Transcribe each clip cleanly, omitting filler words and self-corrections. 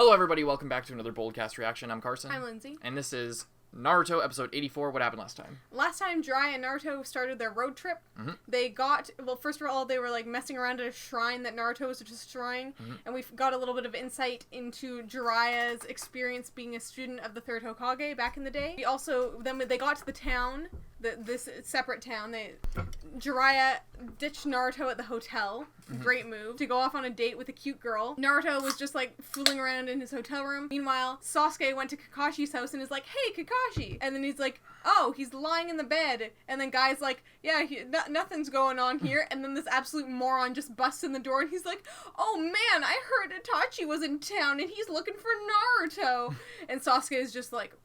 Hello everybody, welcome back to another Boldcast reaction. I'm Carson. I'm Lindsay. And this is Naruto episode 84. What happened last time? Last time Jiraiya and Naruto started their road trip, they got, well, first of all, they were like messing around at a shrine that Naruto was destroying, and we got a little bit of insight into Jiraiya's experience being a student of the third Hokage back in the day. We also, then when they got to the town, this separate town, Jiraiya ditched Naruto at the hotel. Great move. To go off on a date with a cute girl. Naruto was just like fooling around in his hotel room. Meanwhile, Sasuke went to Kakashi's house and is like, "Hey, Kakashi!" And then he's like, "Oh, he's lying in the bed." And then Guy's like, "Yeah, nothing's going on here." And then this absolute moron just busts in the door and he's like, "Oh man, I heard Itachi was in town and he's looking for Naruto." And Sasuke is just like,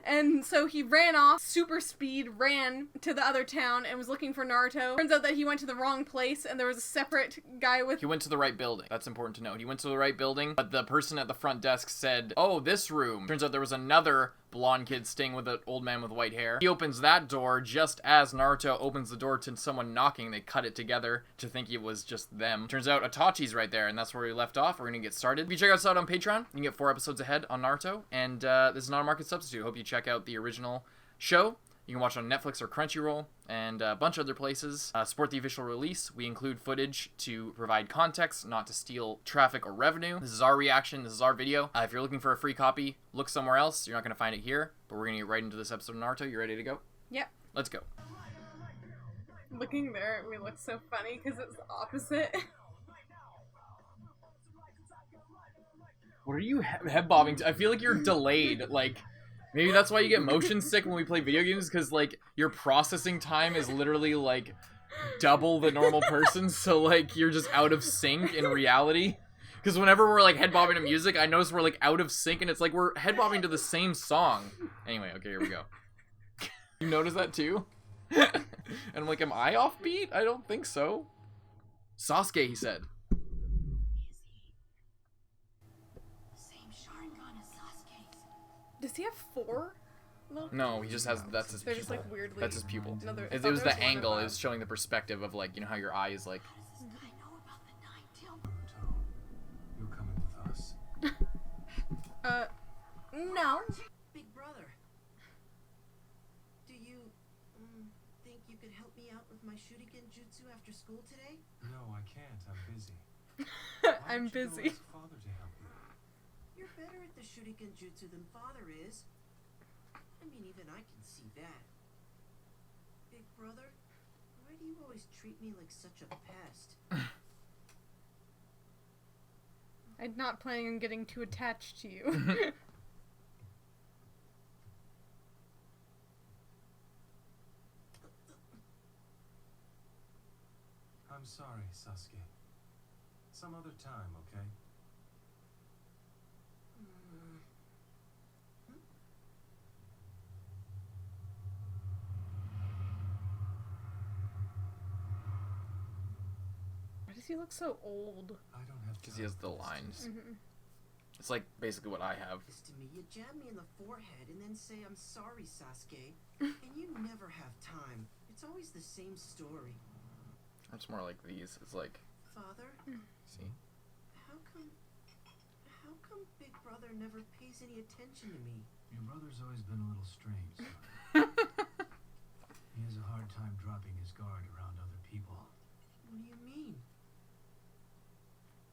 and so he ran off, super speed, ran to the other town and was looking for Naruto. Turns out that he went to the wrong place and there was a separate guy with... He went to the right building. That's important to note. He went to the right building, but the person at the front desk said, "Oh, this room." Turns out there was another blonde kid staying with an old man with white hair. He opens that door just as Naruto opens the door to someone knocking. They cut it together to think it was just them. Turns out Itachi's right there, and that's where we left off. We're gonna get started. If you check us out on Patreon, you can get 4 episodes ahead on Naruto, and this is not a market substitute. Hope you check out the original show. You can watch it on Netflix or Crunchyroll and a bunch of other places. Support the official release. We include footage to provide context, not to steal traffic or revenue. This is our reaction. This is our video. If you're looking for a free copy, look somewhere else. You're not going to find it here, but we're going to get right into this episode of Naruto. You ready to go? Yep. Let's go. Looking there, we look so funny because it's the opposite. What are you head bobbing to? I feel like you're delayed. Like, maybe that's why you get motion sick when we play video games, because, like, your processing time is literally, like, double the normal person's, so, like, you're just out of sync in reality. Because whenever we're, like, head bobbing to music, I notice we're, like, out of sync, and it's like we're head bobbing to the same song. Anyway, okay, here we go. You notice that, too? And I'm like, am I offbeat? I don't think so. Sasuke, he said. Does he have 4? No, he just has, that's his They're pupil. Just, like, weirdly... That's his pupil. No, It was the angle, it was showing the perspective of, like, you know how your eye is, like... I know about the nine-tailed Naruto. You're coming with us. No. Big brother, do you think you could help me out with my shuriken jutsu after school today? No, I can't. I'm busy. I'm busy. Father to help you. You're better at the shuriken jutsu than father is. I mean, even I can see that. Big brother, why do you always treat me like such a pest? I'm not planning on getting too attached to you. I'm sorry, Sasuke. Some other time, okay? Why does he look so old? I don't have Because he has the time for this. lines. It's like basically what I have. This to me, you jab me in the forehead and then say, "I'm sorry, Sasuke," and you never have time. It's always the same story. It's more like these. It's like, Father, see? how come Big Brother never pays any attention to me? Your brother's always been a little strange, son. He has a hard time dropping his guard around other people. What do you mean?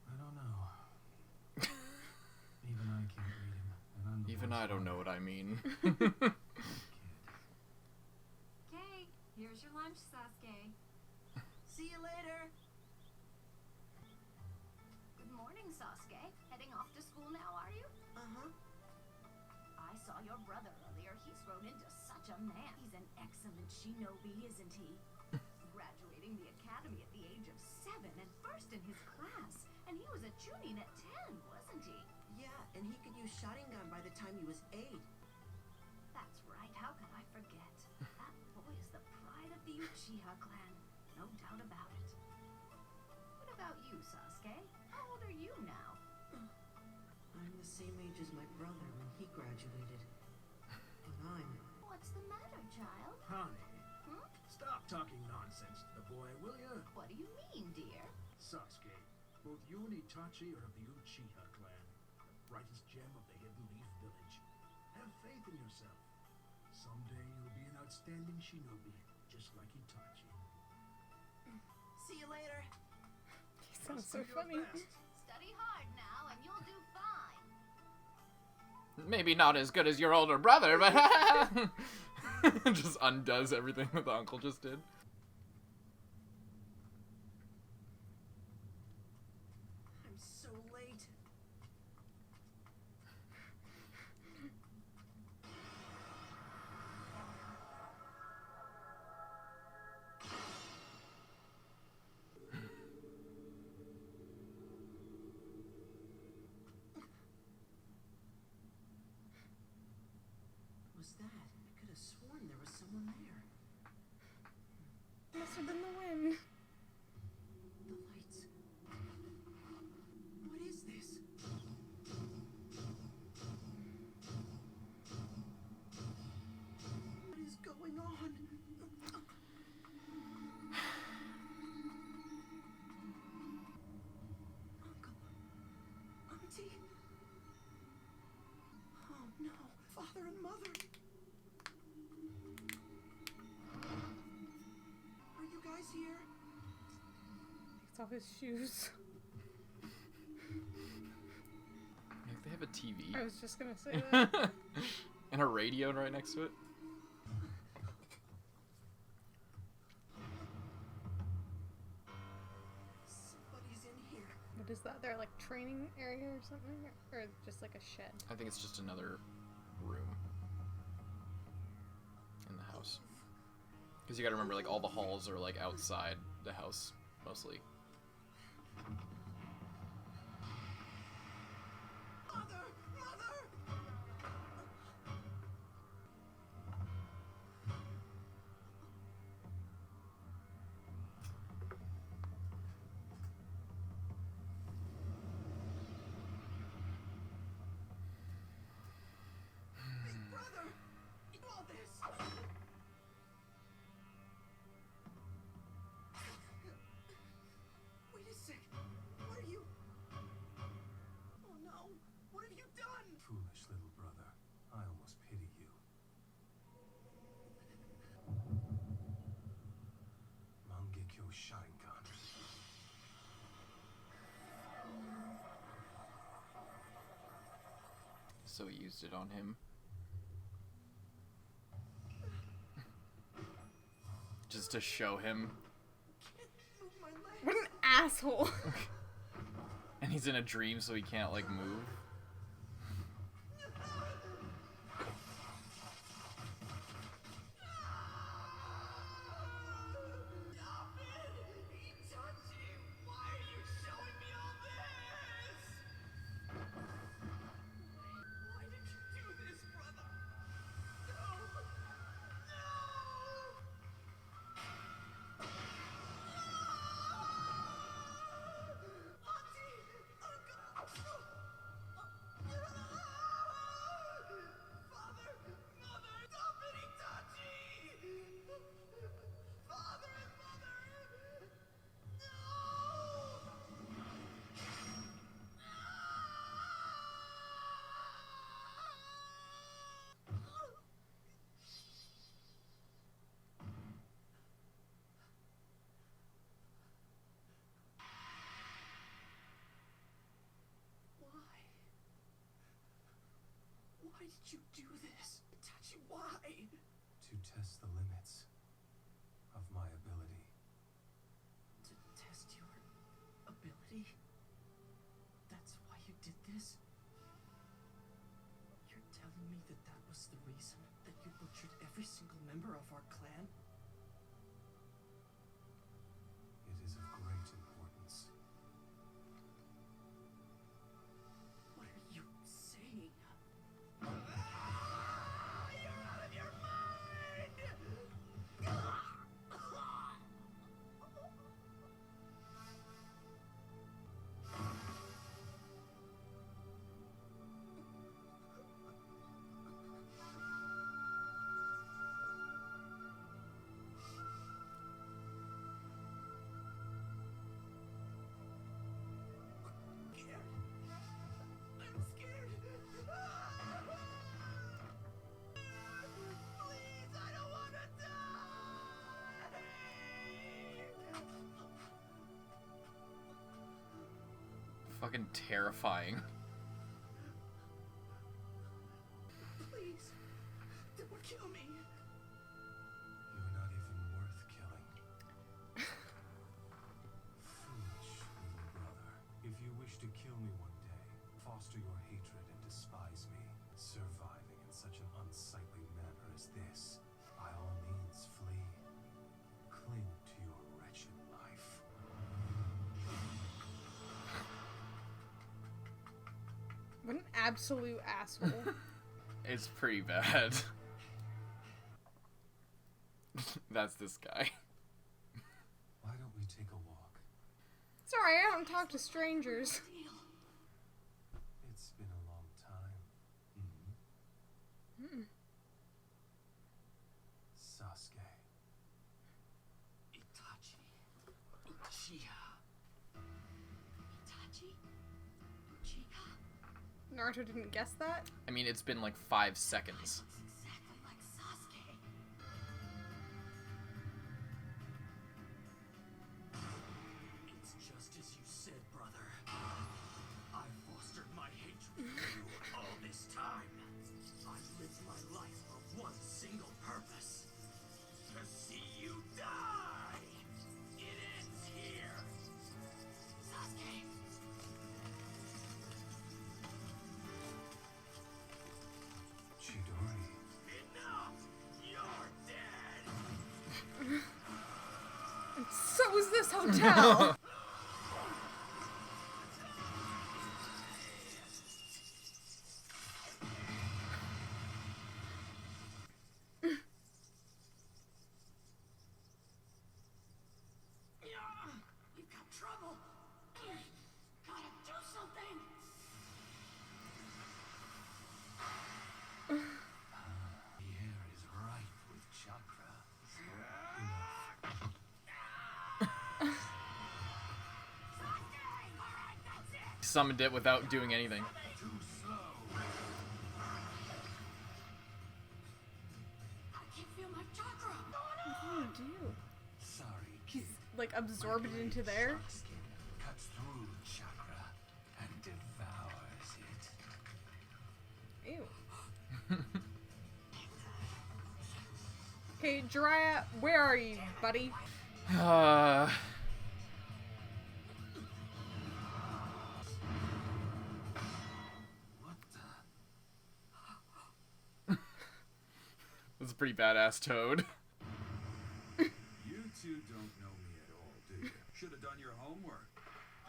I don't know. Even I can't read him, and I'm the Even worst I don't one. know what I mean. Okay, here's your lunch, Sasuke. See you later. Good morning, Sasuke. Heading off to school now, are you? Uh-huh. I saw your brother earlier. He's grown into such a man. He's an excellent shinobi, isn't he? Graduating the academy at the age of 7 and first in his class. And he was a chunin at 10, wasn't he? Yeah, and he could use sharingan by the time he was 8. That's right. How could I forget? That boy is the pride of the Uchiha clan. No doubt about it. What about you, Sasuke? How old are you now? I'm the same age as my brother when he graduated. And I'm... What's the matter, child? Honey, Hmm? stop talking nonsense to the boy, will you? What do you mean, dear? Sasuke, Both you and Itachi are of the Uchiha clan, brightest gem of the Hidden Leaf Village. Have faith in yourself. Someday you'll be an outstanding shinobi, just like Itachi. See you later. He sounds so Trust in your funny. best. Study hard now, and you'll do fine. Maybe not as good as your older brother, but just undoes everything that the uncle just did. I'm so late. What was that? I could have sworn there was someone there. Must have been the wind. The lights. What is this? What is going on? Uncle. Auntie. Oh no. Father and mother. Are you guys here? Takes off his shoes. Like, they have a TV. I was just gonna say that. And a radio right next to it. Somebody's in here. What is that? Their like training area or something? Or just like a shed? I think it's just another room in the house. Because you gotta remember, like, all the halls are, like, outside the house, mostly. Mother! Mother! Big brother! You all this! Wait a sec. What are you? Oh no! What have you done? Foolish little brother. I almost pity you. Mangekyo sharingan. So he used it on him. Just to show him. Can't move my legs. What an asshole! And he's in a dream, so he can't, like, move. Stop it! Itachi! Why are you showing me all this? Why did you do this, brother? No! No! Auntie! Uncle! Father! Mother! Stop it, Itachi! Father and mother! No! Why? Why did you do this? Itachi, why? To test the limits of my ability. To test your ability? That's why you did this? You're telling me that that was the reason that you butchered every single member of our clan? It is of great importance. What are you saying? Ah! You're out of your mind! Fucking terrifying. Please, don't kill me. You're not even worth killing. Foolish little brother. If you wish to kill me one day, foster your hatred and despise me, surviving in such an unsightly manner as this, by all means flee. Cling to your wretched life. What an absolute asshole. It's pretty bad. That's this guy. Why don't we take a walk? Sorry, I don't talk to strangers. It's been a long time. Sasuke. Itachi. Uchiha. Itachi? Uchiha? Naruto didn't guess that? I mean, it's been like 5 seconds. Looks exactly like Sasuke. It's just as you said, brother. I fostered my hatred for you all this time. I've lived my life for one single purpose. To see you die! It ends here! Sasuke! Chidori. Enough! You're dead! So is this hotel! You've got trouble! Gotta do something! The air is ripe with chakra. Summoned it without doing anything. Too slow! I can feel my chakra! What do you do? Sorry, He's kid. like absorbed it into there? Skin cuts through chakra and devours it. Ew. Okay, Jiraiya, where are you, buddy? What the? That's a pretty badass Toad. You two don't know me at all, do you? Should have done your homework.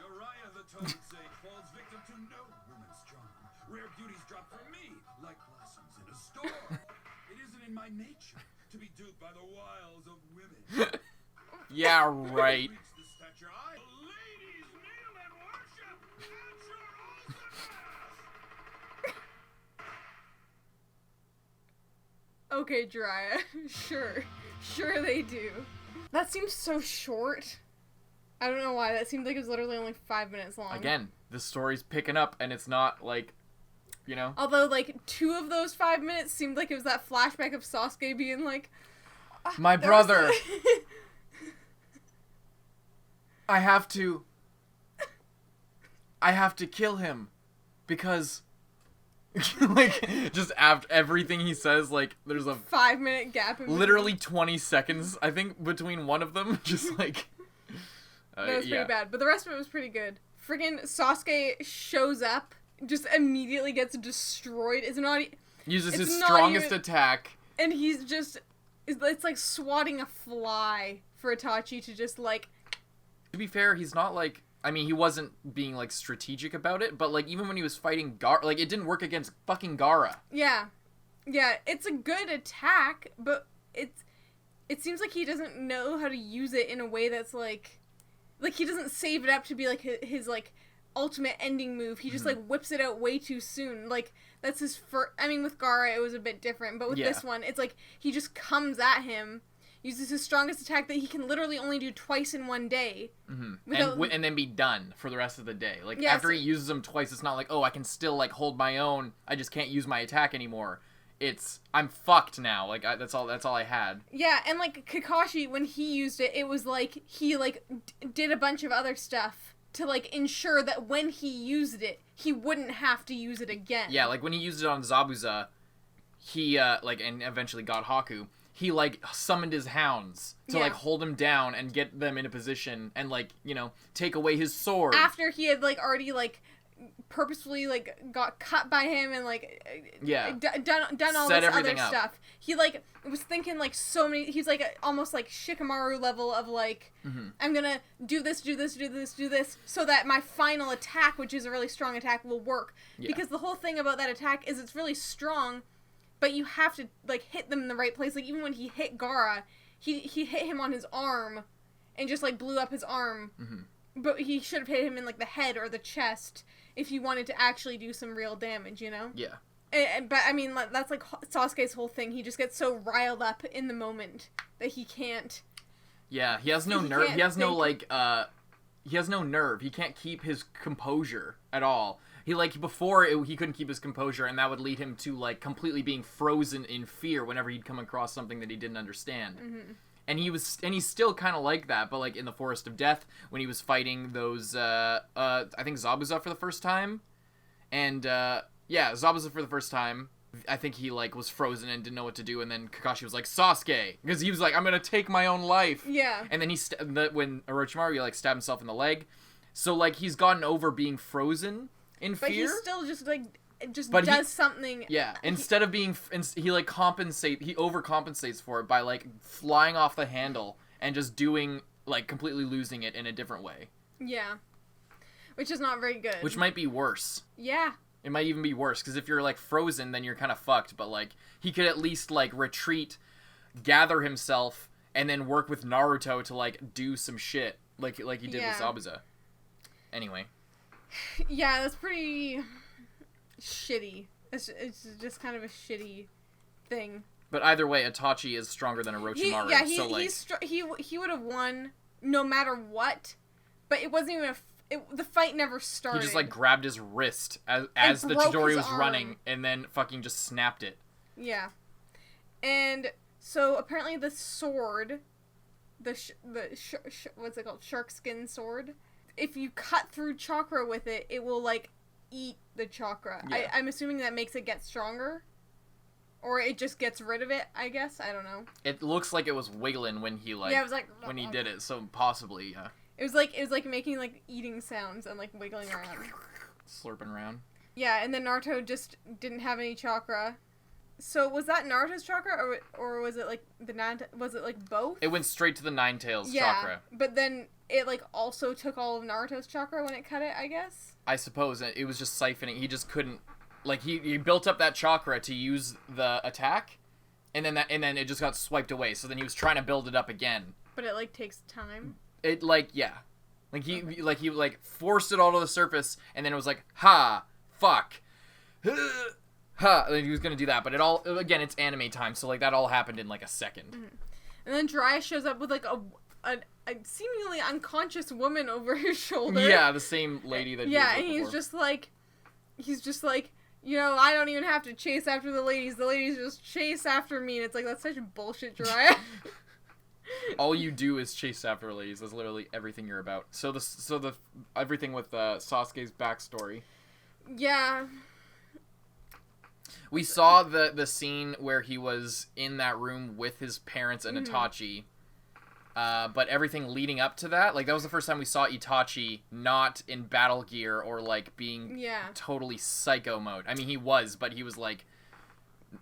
Jiraiya the Toad Sage falls victim to no woman's charm. Rare beauties drop from me like blossoms in a storm. It isn't in my nature to be duped by the wiles of women. Yeah, right. Reach the stature I... Ladies, kneel and worship at your altar! Okay, Jiraiya. Sure. Sure they do. That seems so short. I don't know why. That seemed like it was literally only 5 minutes long. Again, the story's picking up, and it's not like, you know. Although, like, 2 of those 5 minutes seemed like it was that flashback of Sasuke being like, My there was brother. a- I have to kill him because like just after everything he says, like there's a 5-minute gap in literally 20 seconds I think between one of them. Just like That was yeah. pretty bad, but the rest of it was pretty good. Friggin' Sasuke shows up, just immediately gets destroyed. It's not, Uses it's his not strongest even- attack. and he's just, it's like swatting a fly for Itachi to just like, To be fair, he's not like, I mean, he wasn't being like strategic about it, but like even when he was fighting Gar, like it didn't work against fucking Gaara. yeah, it's a good attack, but it seems like he doesn't know how to use it in a way that's like he doesn't save it up to be like his like ultimate ending move. He just like whips it out way too soon. Like that's his first. I mean, with Gaara it was a bit different, but with Yeah. this one, it's like he just comes at him, uses his strongest attack that he can literally only do twice in one day. Without- And then be done for the rest of the day. Like Yeah, after so- he uses them twice, it's not like, oh, I can still like hold my own. I just can't use my attack anymore. It's I'm fucked now. Like that's all I had. Yeah, and like Kakashi, when he used it, it was like he like did a bunch of other stuff to like ensure that when he used it, he wouldn't have to use it again. Yeah, like when he used it on Zabuza, he like and eventually got Haku. He like summoned his hounds to like hold him down and get them in a position and like, you know, take away his sword. After he had like already like purposefully like got cut by him and like done all Set this other everything up. stuff. He like was thinking like so many. He's like almost like Shikamaru level of like I'm gonna do this, so that my final attack, which is a really strong attack, will work. Yeah. Because the whole thing about that attack is it's really strong, but you have to like hit them in the right place. Like even when he hit Gaara, he hit him on his arm, and just like blew up his arm. But he should have hit him in like the head or the chest if you wanted to actually do some real damage, you know? Yeah. But I mean, that's like Sasuke's whole thing. He just gets so riled up in the moment that he can't. Yeah, he has no nerve. He has no like he has no nerve. He can't keep his composure at all. He like before he couldn't keep his composure, and that would lead him to like completely being frozen in fear whenever he'd come across something that he didn't understand. And he's still kind of like that, but like in the Forest of Death when he was fighting those I think Zabuza for the first time, and Zabuza for the first time. I think he like was frozen and didn't know what to do, and then Kakashi was like Sasuke because he was like I'm gonna take my own life. Yeah. And then when Orochimaru like stabbed himself in the leg, so like he's gotten over being frozen in fear. But he still just like But does something. Yeah, instead of being, he like he overcompensates for it by like flying off the handle and just doing like completely losing it in a different way. Yeah, which is not very good. Which might be worse. Yeah. It might even be worse because if you're like frozen, then you're kind of fucked. But like he could at least like retreat, gather himself, and then work with Naruto to like do some shit like he did with Zabuza. Anyway. Yeah, that's pretty shitty. It's just kind of a shitty thing. But either way, Itachi is stronger than Orochimaru. He would have won no matter what. But it wasn't even the fight never started. He just like grabbed his wrist as the Chidori was arm. running, and then fucking just snapped it. Yeah, and so apparently the sword, what's it called? Shark skin sword. If you cut through chakra with it, it will like eat the chakra. Yeah. I'm assuming that makes it get stronger, or it just gets rid of it. I guess I don't know. It looks like it was wiggling when he like it was like when he did it, so possibly yeah. It was like making like eating sounds and like wiggling around. Slurping around. Yeah, and then Naruto just didn't have any chakra. So was that Naruto's chakra or was it like was it like both? It went straight to the Nine Tails chakra. But then it like also took all of Naruto's chakra when it cut it, I guess. I suppose it was just siphoning. He just couldn't like he built up that chakra to use the attack, and then it just got swiped away. So then he was trying to build it up again. But it like takes time. It like he forced it all to the surface, and then it was like ha fuck. Ha, and he was gonna do that, but it all again it's anime time, so like that all happened in like a second. And then Jiraiya shows up with like a seemingly unconscious woman over his shoulder. Yeah, the same lady that. Yeah, and he's just like, you know, I don't even have to chase after the ladies. The ladies just chase after me, and it's like that's such bullshit, Jiraiya. All you do is chase after ladies. That's literally everything you're about. So the everything with Sasuke's backstory. Yeah. We saw the scene where he was in that room with his parents and Itachi. But everything leading up to that, like that was the first time we saw Itachi not in battle gear or like being totally psycho mode. I mean, he was, but he was like,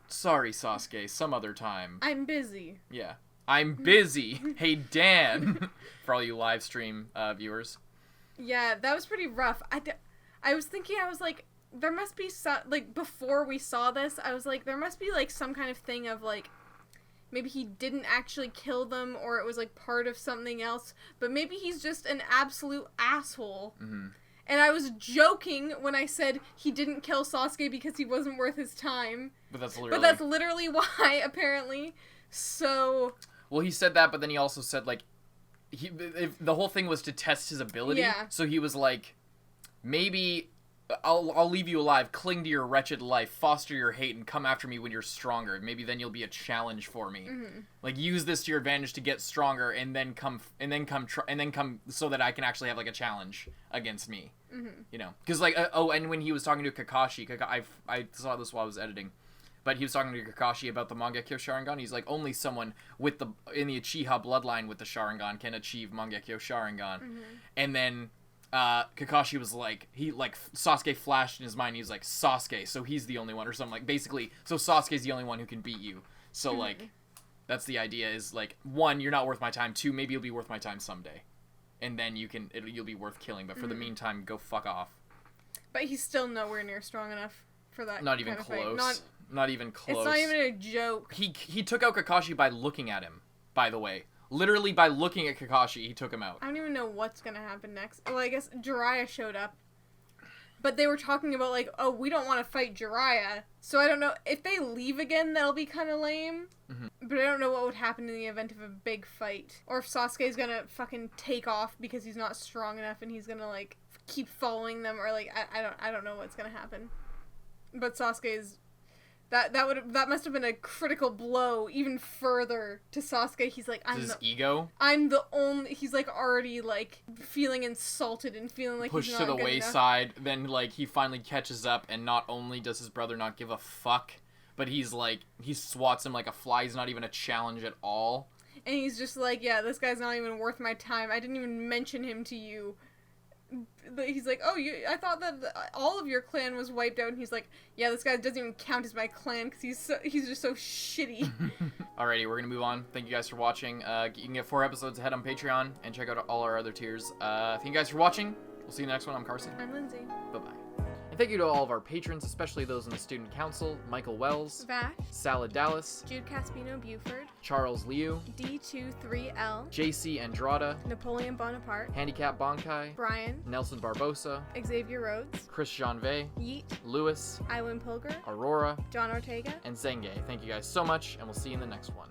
"Sorry, Sasuke, some other time. I'm busy." Yeah. I'm busy. Hey, Dan. For all you live stream viewers. Yeah, that was pretty rough. I was thinking, I was like, there must be some, like, before we saw this, I was like, there must be, like, some kind of thing of, like, maybe he didn't actually kill them, or it was, like, part of something else, but maybe he's just an absolute asshole. Mm-hmm. And I was joking when I said he didn't kill Sasuke because he wasn't worth his time. But that's literally... why, apparently. So... Well, he said that, but then he also said, like, the whole thing was to test his ability. Yeah. So he was like, maybe I'll leave you alive, cling to your wretched life, foster your hate, and come after me when you're stronger. Maybe then you'll be a challenge for me. Like, use this to your advantage to get stronger, and then come so that I can actually have like a challenge against me. You know, because like and when he was talking to Kakashi, I saw this while I was editing, but he was talking to Kakashi about the mangekyo sharingan. He's like, only someone in the uchiha bloodline with the sharingan can achieve mangekyo sharingan, and then. Kakashi was like, Sasuke flashed in his mind, he was like, Sasuke, so he's the only one, or something, like, basically, so Sasuke's the only one who can beat you, so, like, that's the idea, is, like, 1, you're not worth my time, 2, maybe you'll be worth my time someday, and then you'll be worth killing, but for the meantime, go fuck off. But he's still nowhere near strong enough for that Not even kind of close. fight. Not even close. It's not even a joke. He took out Kakashi by looking at him, by the way. Literally by looking at Kakashi, he took him out. I don't even know what's gonna happen next. Well, I guess Jiraiya showed up. But they were talking about, like, oh, we don't want to fight Jiraiya. So I don't know. If they leave again, that'll be kind of lame. But I don't know what would happen in the event of a big fight. Or if Sasuke's gonna fucking take off because he's not strong enough and he's gonna, like, keep following them. Or, like, I don't know what's gonna happen. But Sasuke's... That must have been a critical blow even further to Sasuke. He's like, ego? I'm the only... He's, like, already, like, feeling insulted and feeling like pushed he's not to the good wayside. Then, like, he finally catches up, and not only does his brother not give a fuck, but he's, like, he swats him like a fly. He's not even a challenge at all. And he's just like, yeah, this guy's not even worth my time. I didn't even mention him to you. But he's like, oh, I thought that all of your clan was wiped out. And he's like, yeah, this guy doesn't even count as my clan because he's just so shitty. Alrighty, we're gonna move on. Thank you guys for watching. You can get 4 episodes ahead on Patreon and check out all our other tiers. Thank you guys for watching. We'll see you in the next one. I'm Carson. I'm Lindsay. Bye-bye. And thank you to all of our patrons, especially those in the Student Council: Michael Wells, Vash, Salad Dallas, Jude Caspino Buford, Charles Liu, D23L, JC Andrada, Napoleon Bonaparte, Handicap Bonkai, Brian, Nelson Barbosa, Xavier Rhodes, Chris Janvey, Yeet, Lewis, Iwin Pilger, Aurora, John Ortega. and Zenge. Thank you guys so much, and we'll see you in the next one.